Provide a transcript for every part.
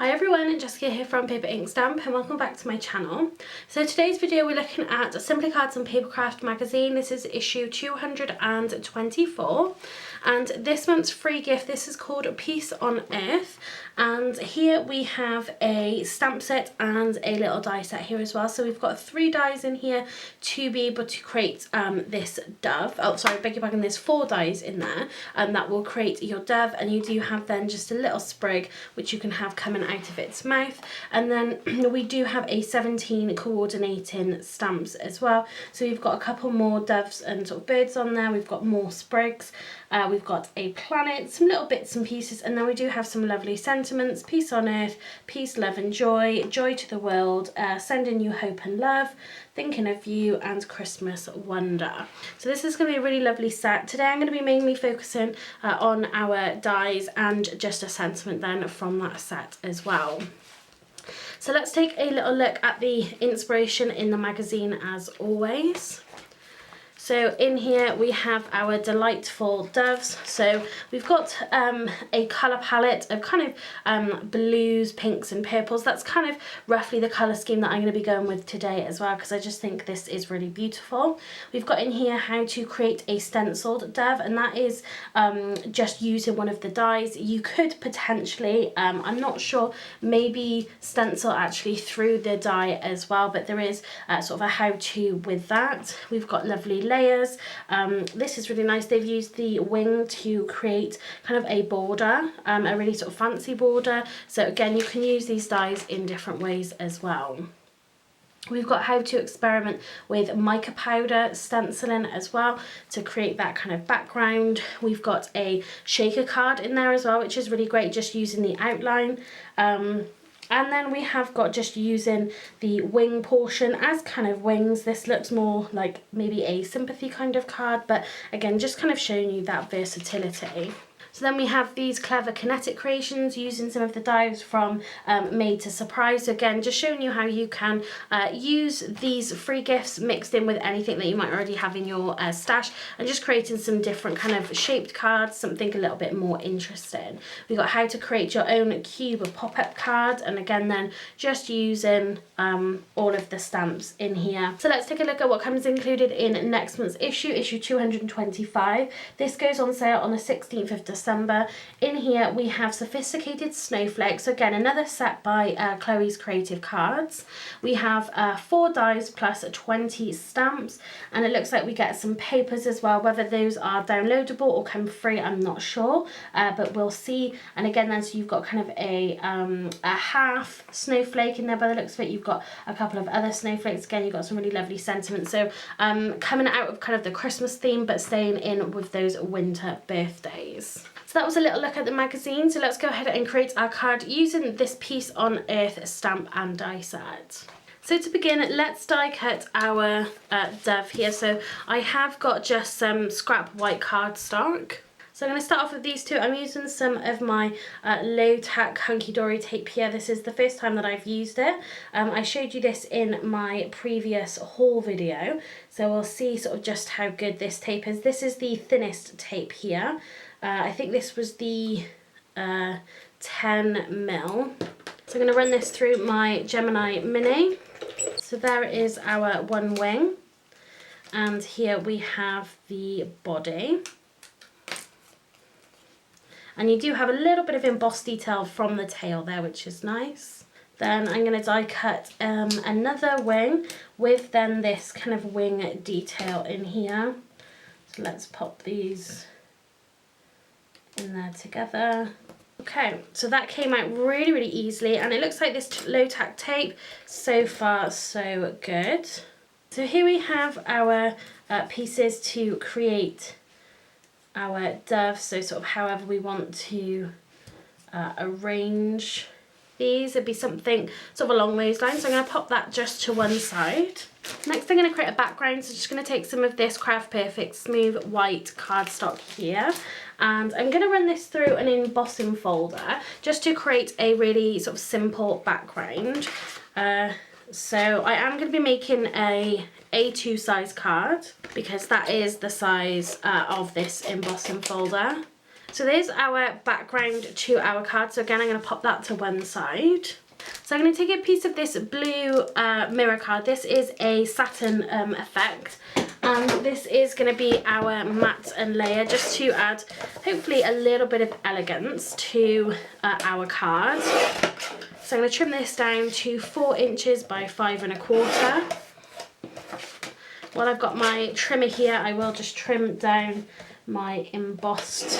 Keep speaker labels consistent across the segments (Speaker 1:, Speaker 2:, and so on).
Speaker 1: Hi everyone, Jessica here from Paper Ink Stamp and welcome back to my channel. So today's video we're looking at Simply Cards and Papercraft magazine. This is issue 224 and this month's free gift, this is called Peace on Earth, and here we have a stamp set and a little die set here as well. So we've got 3 dies in here to be able to create this dove. Oh sorry, beg your pardon, there's 4 dies in there that will create your dove, and you do have then just a little sprig which you can have coming out of its mouth, and then we do have a 17 coordinating stamps as well. So we've got a couple more doves and sort of birds on there, we've got more sprigs, we've got a planet, some little bits and pieces, and then we do have some lovely sentiments: peace on earth, peace, love and joy, joy to the world, sending you hope and love, thinking of you, and Christmas wonder. So this is going to be a really lovely set. Today I'm going to be mainly focusing on our dies and just a sentiment then from that set as well. So let's take a little look at the inspiration in the magazine as always. So in here we have our delightful doves. So we've got a colour palette of kind of blues, pinks and purples. That's kind of roughly the colour scheme that I'm going to be going with today as well, because I just think this is really beautiful. We've got in here how to create a stenciled dove, and that is just using one of the dies. You could potentially, I'm not sure, maybe stencil actually through the die as well, but there is sort of a how-to with that. We've got lovely layers. This is really nice. They've used the wing to create kind of a border, a really sort of fancy border. So again, you can use these dies in different ways as well. We've got how to experiment with mica powder stenciling as well to create that kind of background. We've got a shaker card in there as well, which is really great, just using the outline. And then we have got just using the wing portion as kind of wings. This looks more like maybe a sympathy kind of card, but again, just kind of showing you that versatility. So then we have these clever kinetic creations using some of the dies from Made to Surprise. So again, just showing you how you can use these free gifts mixed in with anything that you might already have in your stash, and just creating some different kind of shaped cards, something a little bit more interesting. We've got how to create your own cube pop-up card, and again then just using all of the stamps in here. So let's take a look at what comes included in next month's issue, issue 225. This goes on sale on the 16th of December. In here we have Sophisticated Snowflakes, again another set by Chloe's Creative Cards. We have 4 dies plus 20 stamps, and it looks like we get some papers as well. Whether those are downloadable or come free, I'm not sure, but we'll see. And again then, so you've got kind of a half snowflake in there by the looks of it. You've got a couple of other snowflakes. Again, you've got some really lovely sentiments. So coming out of kind of the Christmas theme, but staying in with those winter birthdays. So that was a little look at the magazine. So let's go ahead and create our card using this Peace on Earth stamp and die set. So to begin, let's die cut our dove here. So I have got just some scrap white cardstock. So I'm going to start off with these two. I'm using some of my low tack hunky dory tape here. This is the first time that I've used it. I showed you this in my previous haul video, so we'll see sort of just how good this tape is. This is the thinnest tape here. I think this was the 10mm. So I'm going to run this through my Gemini Mini. So there is our one wing, and here we have the body. And you do have a little bit of embossed detail from the tail there, which is nice. Then I'm going to die cut another wing with then this kind of wing detail in here. So let's pop these in there together. Okay, so that came out really, really easily, and it looks like this low tack tape, so far so good. So here we have our pieces to create our dove, so sort of however we want to arrange these. It'd be something sort of along those lines. So I'm going to pop that just to one side. Next I'm going to create a background, so just going to take some of this Craft Perfect smooth white cardstock here, and I'm going to run this through an embossing folder just to create a really sort of simple background. So I am going to be making a A2 size card because that is the size of this embossing folder. So there's our background to our card. So again, I'm going to pop that to one side. So I'm going to take a piece of this blue mirror card. This is a satin effect. And this is going to be our matte and layer, just to add hopefully a little bit of elegance to our card. So I'm going to trim this down to 4 inches by 5 1/4. While I've got my trimmer here, I will just trim down my embossed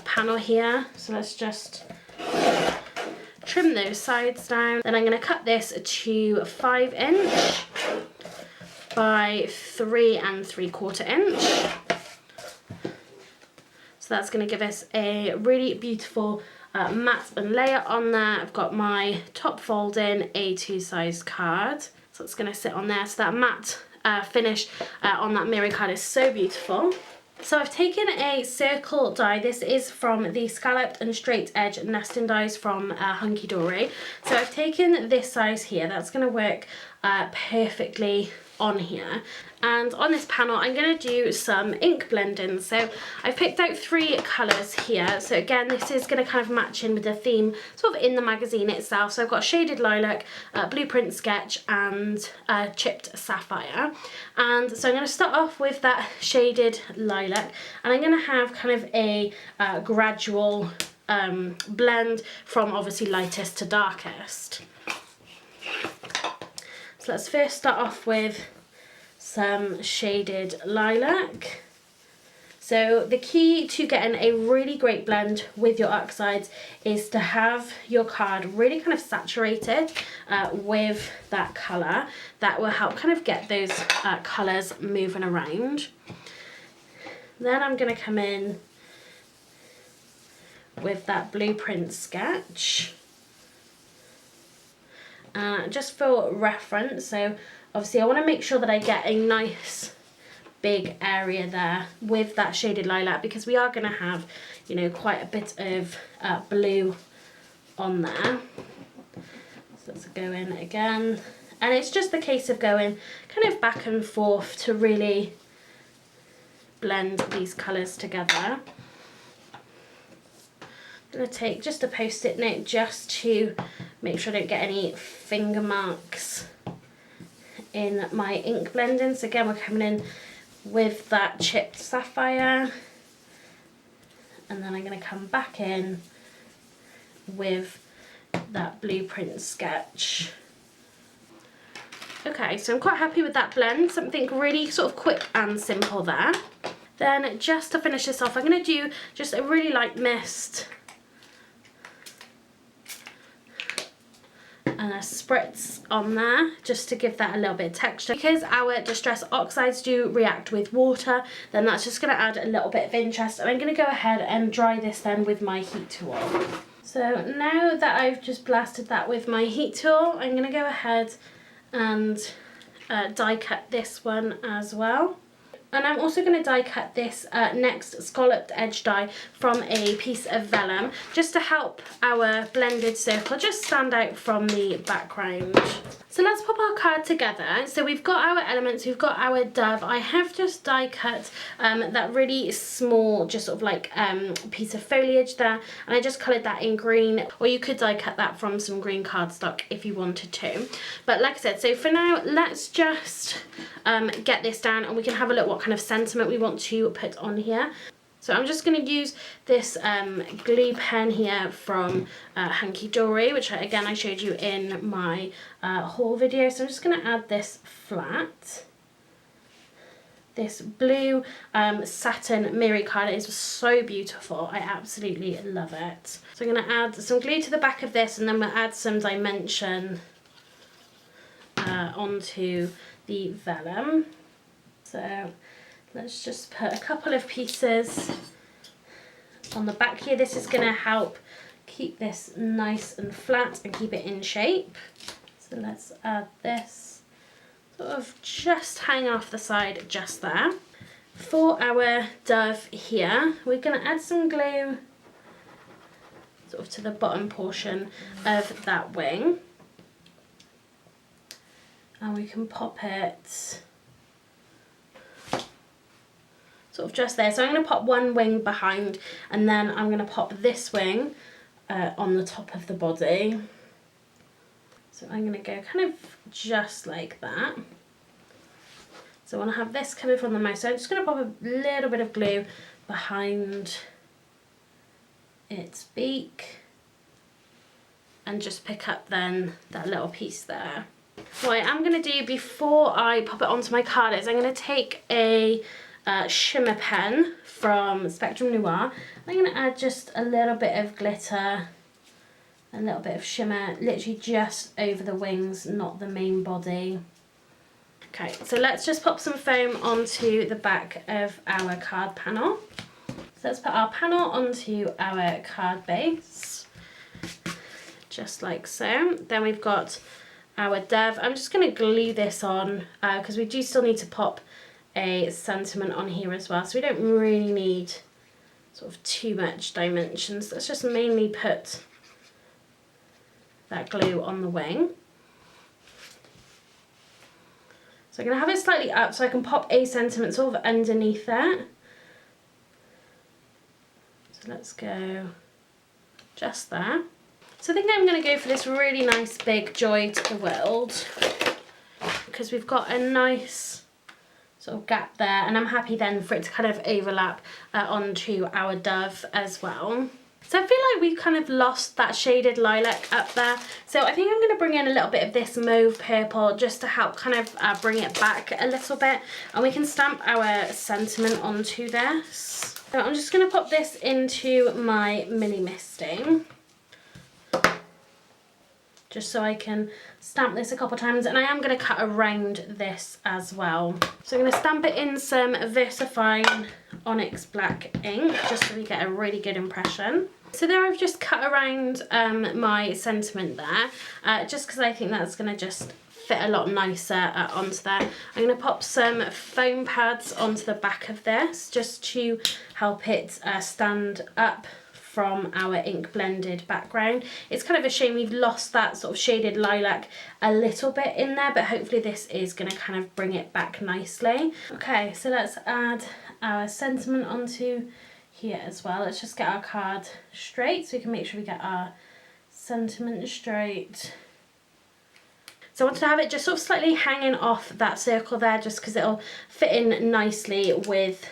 Speaker 1: panel here. So let's just trim those sides down. Then I'm going to cut this to 5 inch by 3 3/4 inch. So that's going to give us a really beautiful matte and layer on there. I've got my top folding A2 size card. So it's going to sit on there. So that matte finish on that mirror card is so beautiful. So I've taken a circle die. This is from the Scalloped and Straight Edge Nesting Dies from Hunky Dory. So I've taken this size here. That's going to work perfectly on here. And on this panel, I'm going to do some ink blending. So I've picked out 3 colours here. So again, this is going to kind of match in with the theme sort of in the magazine itself. So I've got Shaded Lilac, Blueprint Sketch and Chipped Sapphire. And so I'm going to start off with that Shaded Lilac. And I'm going to have kind of a gradual blend from obviously lightest to darkest. So let's first start off with some Shaded Lilac. So the key to getting a really great blend with your oxides is to have your card really kind of saturated with that colour. That will help kind of get those colours moving around. Then I'm going to come in with that Blueprint Sketch. Just for reference, so obviously I want to make sure that I get a nice big area there with that Shaded Lilac, because we are going to have, you know, quite a bit of blue on there. So let's go in again, and it's just the case of going kind of back and forth to really blend these colours together. I'm going to take just a post-it note just to make sure I don't get any finger marks in my ink blending. So again, we're coming in with that Chipped Sapphire, and then I'm going to come back in with that Blueprint Sketch. Okay, so I'm quite happy with that blend, something really sort of quick and simple there. Then just to finish this off, I'm going to do just a really light mist and a spritz on there just to give that a little bit of texture. Because our Distress Oxides do react with water, then that's just going to add a little bit of interest. And I'm going to go ahead and dry this then with my heat tool. So now that I've just blasted that with my heat tool, I'm going to go ahead and die cut this one as well. And I'm also going to die cut this next scalloped edge die from a piece of vellum, just to help our blended circle just stand out from the background. So let's pop our card together. So we've got our elements, we've got our dove. I have just die cut that really small, just sort of like piece of foliage there, and I just coloured that in green, or you could die cut that from some green cardstock if you wanted to. But like I said, so for now, let's just get this down, and we can have a look what kind of sentiment we want to put on here. So I'm just going to use this glue pen here from Hunky Dory, which again I showed you in my haul video. So I'm just going to add this flat. This blue satin mirror card is so beautiful. I absolutely love it. So I'm going to add some glue to the back of this, and then we'll add some dimension onto the vellum. So let's just put a couple of pieces on the back here. This is going to help keep this nice and flat and keep it in shape. So let's add this sort of just hanging off the side just there. For our dove here, we're going to add some glue sort of to the bottom portion of that wing. And we can pop it sort of just there. So I'm going to pop one wing behind, and then I'm going to pop this wing on the top of the body. So I'm going to go kind of just like that. So I want to have this coming from the mouth. So I'm just going to pop a little bit of glue behind its beak and just pick up then that little piece there. What I'm going to do before I pop it onto my card is I'm going to take a shimmer pen from Spectrum Noir. I'm going to add just a little bit of glitter, a little bit of shimmer, literally just over the wings, not the main body. Okay, so let's just pop some foam onto the back of our card panel. So let's put our panel onto our card base, just like so. Then we've got our dove. I'm just going to glue this on because we do still need to pop a sentiment on here as well. So we don't really need sort of too much dimensions. Let's just mainly put that glue on the wing. So I'm going to have it slightly up so I can pop a sentiment sort of underneath that. So let's go just there. So I think I'm going to go for this really nice big Joy to the World because we've got a nice sort of gap there, and I'm happy then for it to kind of overlap onto our dove as well. So I feel like we've kind of lost that shaded lilac up there. So I think I'm going to bring in a little bit of this mauve purple just to help kind of bring it back a little bit. And we can stamp our sentiment onto this. So I'm just going to pop this into my mini misting, just so I can stamp this a couple times, and I am going to cut around this as well. So I'm going to stamp it in some VersaFine Onyx black ink, just so we get a really good impression. So there I've just cut around my sentiment there, just because I think that's going to just fit a lot nicer onto there. I'm going to pop some foam pads onto the back of this, just to help it stand up from our ink blended background. It's kind of a shame we've lost that sort of shaded lilac a little bit in there, but hopefully this is going to kind of bring it back nicely. Okay, so let's add our sentiment onto here as well. Let's just get our card straight so we can make sure we get our sentiment straight. So I want to have it just sort of slightly hanging off that circle there, just because it'll fit in nicely with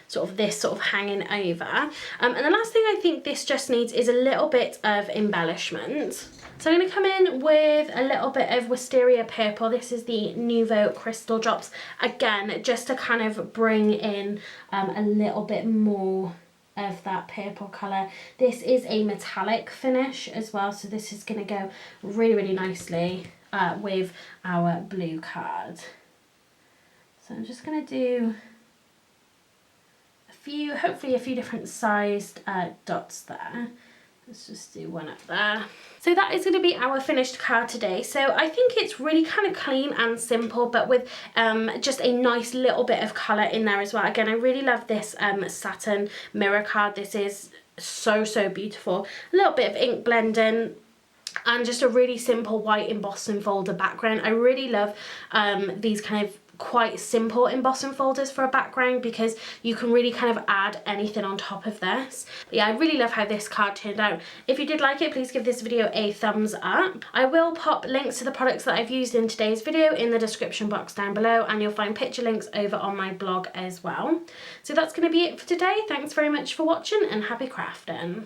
Speaker 1: sort of this sort of hanging over. And the last thing I think this just needs is a little bit of embellishment. So I'm going to come in with a little bit of Wisteria Purple. This is the Nouveau Crystal Drops. Again, just to kind of bring in a little bit more of that purple colour. This is a metallic finish as well, so this is going to go really, really nicely with our blue card. So I'm just going to do hopefully a few different sized dots there. Let's just do one up there. So that is going to be our finished card today. So I think it's really kind of clean and simple, but with just a nice little bit of colour in there as well. Again, I really love this satin mirror card. This is so, so beautiful. A little bit of ink blending and just a really simple white embossing folder background. I really love these kind of quite simple embossing folders for a background, because you can really kind of add anything on top of this. But yeah, I really love how this card turned out. If you did like it, please give this video a thumbs up. I will pop links to the products that I've used in today's video in the description box down below, and you'll find picture links over on my blog as well. So that's going to be it for today. Thanks very much for watching, and happy crafting.